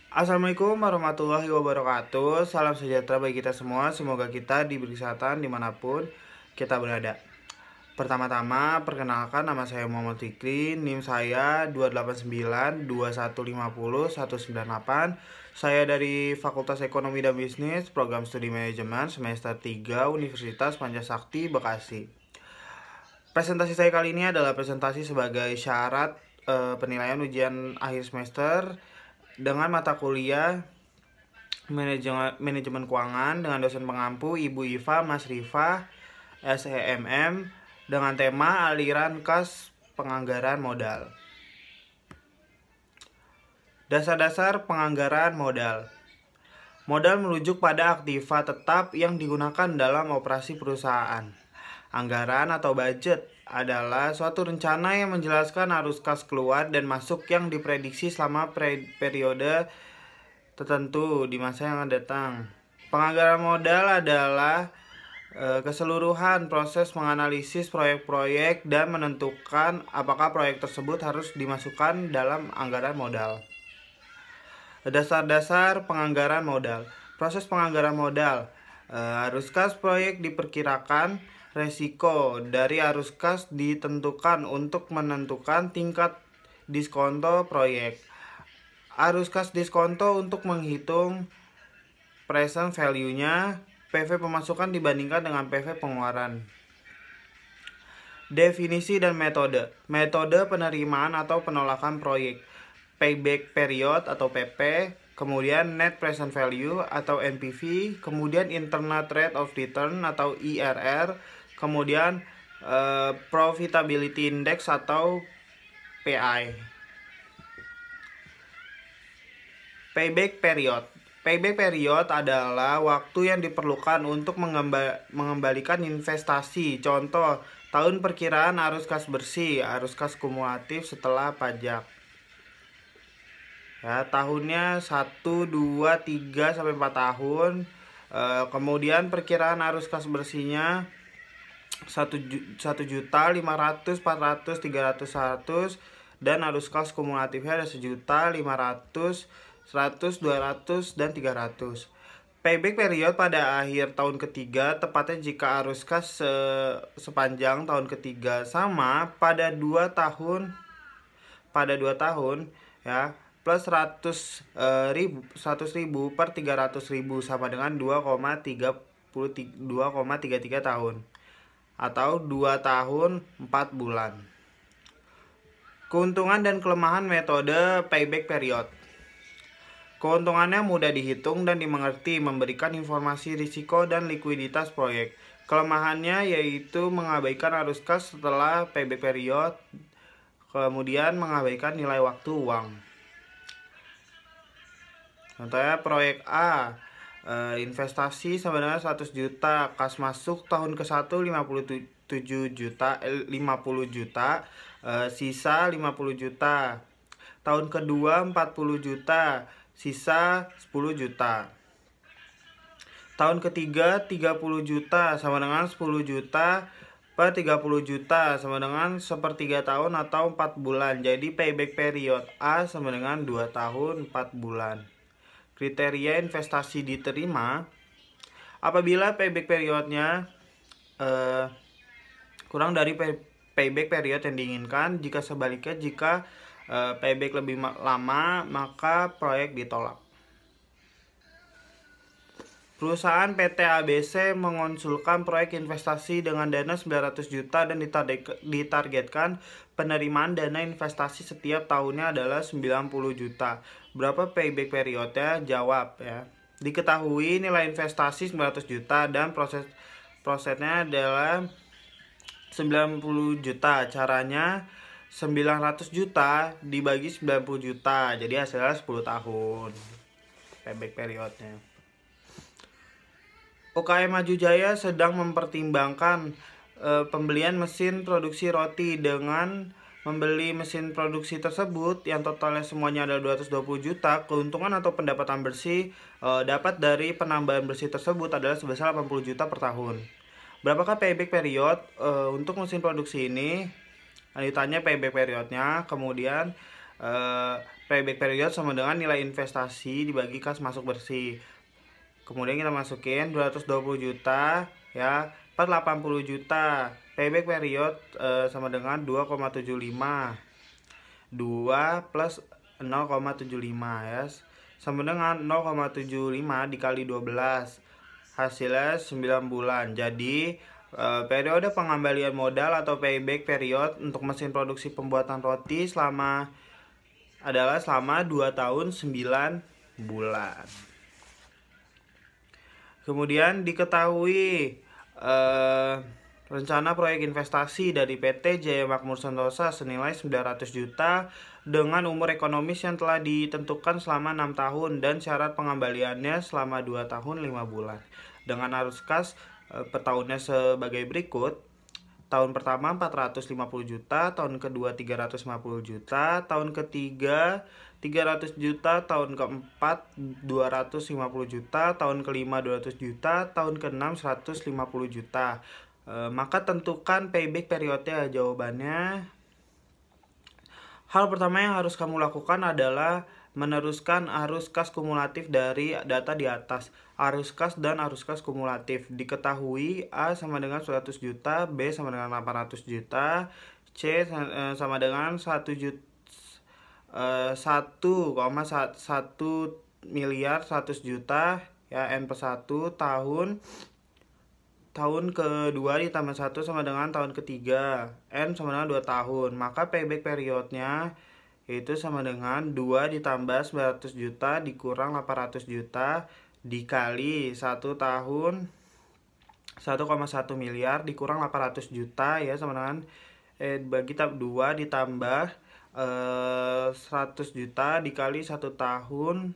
Assalamualaikum warahmatullahi wabarakatuh. Salam sejahtera bagi kita semua. Semoga kita diberi kesehatan dimanapun kita berada. Pertama-tama, perkenalkan nama saya Muhammad Fikri. NIM saya 2892150 198. Saya dari Fakultas Ekonomi dan Bisnis, Program Studi Manajemen semester 3 Universitas Pancasakti, Bekasi. Presentasi saya kali ini adalah presentasi sebagai syarat penilaian ujian akhir semester dengan mata kuliah manajemen keuangan dengan dosen pengampu Ibu Iva Mas Rifa SEMM dengan tema aliran kas penganggaran modal. Dasar-dasar penganggaran modal. Modal merujuk pada aktiva tetap yang digunakan dalam operasi perusahaan. Anggaran atau budget adalah suatu rencana yang menjelaskan arus kas keluar dan masuk yang diprediksi selama periode tertentu di masa yang akan datang. Penganggaran modal adalah keseluruhan proses menganalisis proyek-proyek dan menentukan apakah proyek tersebut harus dimasukkan dalam anggaran modal. Dasar-dasar penganggaran modal. Proses penganggaran modal. Arus kas proyek diperkirakan, resiko dari arus kas ditentukan untuk menentukan tingkat diskonto proyek. Arus kas diskonto untuk menghitung present value-nya, PV pemasukan dibandingkan dengan PV pengeluaran. Definisi dan metode. Metode penerimaan atau penolakan proyek. Payback period atau PP, kemudian net present value atau NPV, kemudian internal rate of return atau IRR, kemudian profitability index atau PI. Payback period. Payback period adalah waktu yang diperlukan untuk mengembalikan investasi. Contoh, tahun perkiraan arus kas bersih, arus kas kumulatif setelah pajak. Ya, tahunnya 1, 2, 3 sampai 4 tahun. Kemudian perkiraan arus kas bersihnya 1 juta, 500, 400, 300, 100, dan arus kas kumulatifnya ada 1 juta, 500, 100, 200, dan 300. Payback period pada akhir tahun ketiga, tepatnya jika arus kas sepanjang tahun ketiga sama pada 2 tahun ya, plus 100.000 per 300.000 sama dengan 2,33 tahun atau 2 tahun 4 bulan. Keuntungan dan kelemahan metode payback period. Keuntungannya mudah dihitung dan dimengerti, memberikan informasi risiko dan likuiditas proyek. Kelemahannya yaitu mengabaikan arus kas setelah payback period, kemudian mengabaikan nilai waktu uang. Contohnya proyek A, investasi sama dengan 100 juta, kas masuk tahun ke-1 50 juta, sisa 50 juta. Tahun kedua 40 juta, sisa 10 juta. Tahun ketiga 30 juta sama dengan 10 juta per 30 juta sama dengan sepertiga tahun atau 4 bulan. Jadi payback period A sama dengan 2 tahun 4 bulan. Kriteria investasi diterima apabila payback periodnya kurang dari payback period yang diinginkan. Jika sebaliknya, jika payback lebih lama, maka proyek ditolak. Perusahaan PT ABC mengonsulkan proyek investasi dengan dana 900 juta dan ditargetkan penerimaan dana investasi setiap tahunnya adalah 90 juta. Berapa payback periodnya? Jawab ya. Diketahui nilai investasi 900 juta dan prosesnya adalah 90 juta. Caranya 900 juta dibagi 90 juta. Jadi hasilnya 10 tahun payback periodnya. UKM Maju Jaya sedang mempertimbangkan pembelian mesin produksi roti. Dengan membeli mesin produksi tersebut yang totalnya semuanya adalah 220 juta, keuntungan atau pendapatan bersih dapat dari penambahan bersih tersebut adalah sebesar 80 juta per tahun. Berapakah payback period untuk mesin produksi ini? Ditanya payback periodnya, kemudian payback period sama dengan nilai investasi dibagi kas masuk bersih. Kemudian kita masukin 220 juta ya per 80 juta. Payback period sama dengan 2,75. 2 plus 0,75 ya sama dengan 0,75 dikali 12, hasilnya 9 bulan. Jadi periode pengembalian modal atau payback period untuk mesin produksi pembuatan roti adalah selama 2 tahun 9 bulan. Kemudian diketahui rencana proyek investasi dari PT Jaya Makmur Sentosa senilai 900 juta dengan umur ekonomis yang telah ditentukan selama 6 tahun dan syarat pengembaliannya selama 2 tahun 5 bulan. Dengan arus kas per tahunnya sebagai berikut. Tahun pertama 450 juta, tahun kedua 350 juta, tahun ketiga 300 juta, tahun keempat 250 juta, tahun kelima 200 juta, tahun keenam 150 juta. Maka tentukan payback periodnya. Jawabannya, hal pertama yang harus kamu lakukan adalah meneruskan arus kas kumulatif dari data di atas. Arus kas dan arus kas kumulatif diketahui A sama dengan 100 juta, B sama dengan 800 juta, C sama dengan 1 juta 1,1 miliar 100 juta ya, N per 1 tahun kedua ditambah 1 sama dengan tahun ketiga, N sama dengan 2 tahun. Maka payback periodnya itu sama dengan 2 ditambah 900 juta dikurang 800 juta dikali 1 tahun 1,1 miliar dikurang 800 juta ya sama dengan bagi 2 ditambah 100 juta dikali 1 tahun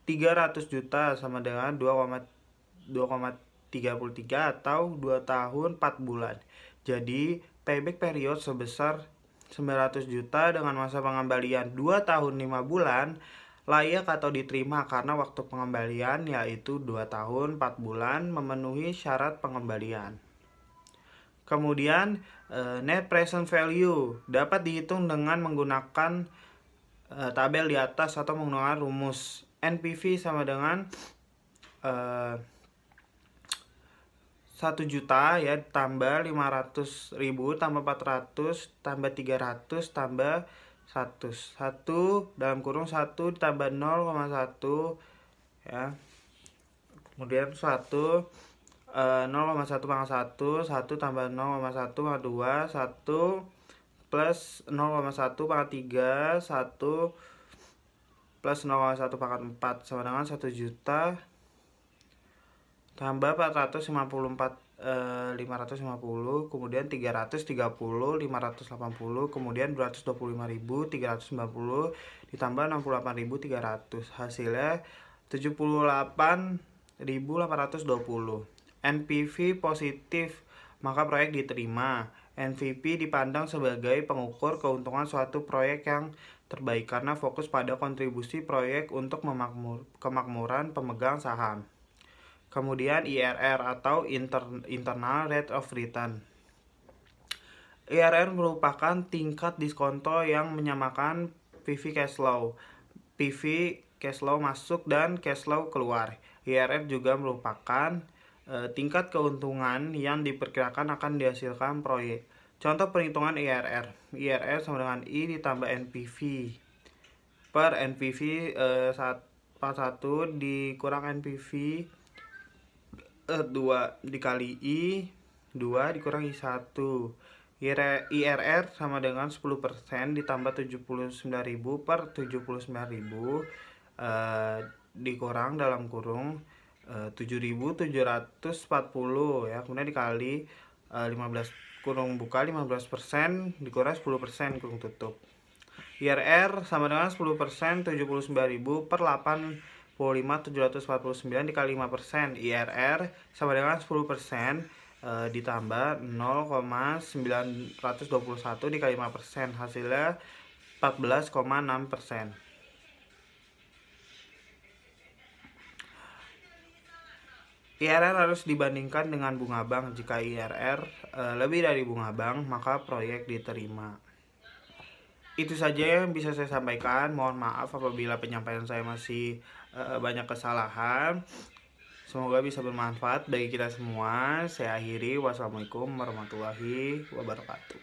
300 juta sama dengan 2,33 atau 2 tahun 4 bulan. Jadi payback period sebesar 900 juta dengan masa pengembalian 2 tahun 5 bulan layak atau diterima karena waktu pengembalian yaitu 2 tahun 4 bulan memenuhi syarat pengembalian. Kemudian net present value dapat dihitung dengan menggunakan tabel di atas atau menggunakan rumus. NPV sama dengan 1 juta ya tambah 500 ribu tambah 400 tambah 300 tambah 100 dalam kurung 1 ditambah 0,1 ya, kemudian 1 0,1 pangkat 1 tambah 0,1 pangkat 2 1 plus 0,1 pangkat 3 1 plus 0,1 pangkat 4 sama dengan 1 juta tambah 550, kemudian 330, 580, kemudian 225.390 ditambah 68.300, hasilnya 78.820. NPV positif, maka proyek diterima. NPV dipandang sebagai pengukur keuntungan suatu proyek yang terbaik karena fokus pada kontribusi proyek untuk kemakmuran pemegang saham. Kemudian IRR atau Internal Rate of Return. IRR merupakan tingkat diskonto yang menyamakan PV cash flow, PV cash flow masuk dan cash flow keluar. IRR juga merupakan tingkat keuntungan yang diperkirakan akan dihasilkan proyek. Contoh perhitungan IRR. IRR sama dengan I ditambah NPV per NPV 1 dikurang NPV 2 dikali I 2 dikurang I1. IRR sama dengan 10% ditambah 79.000 per 79.000 dikurang dalam kurung 7.740 ya, kemudian dikali 15 kurung buka 15% dikurang 10% kurung tutup. IRR sama dengan 10% 79.000 per 85.749 dikali 5%. IRR sama dengan 10% ditambah 0,921 dikali 5%, hasilnya 14,6%. IRR harus dibandingkan dengan bunga bank. Jika IRR lebih dari bunga bank, maka proyek diterima. Itu saja yang bisa saya sampaikan. Mohon maaf apabila penyampaian saya masih banyak kesalahan. Semoga bisa bermanfaat bagi kita semua. Saya akhiri. Wassalamualaikum warahmatullahi wabarakatuh.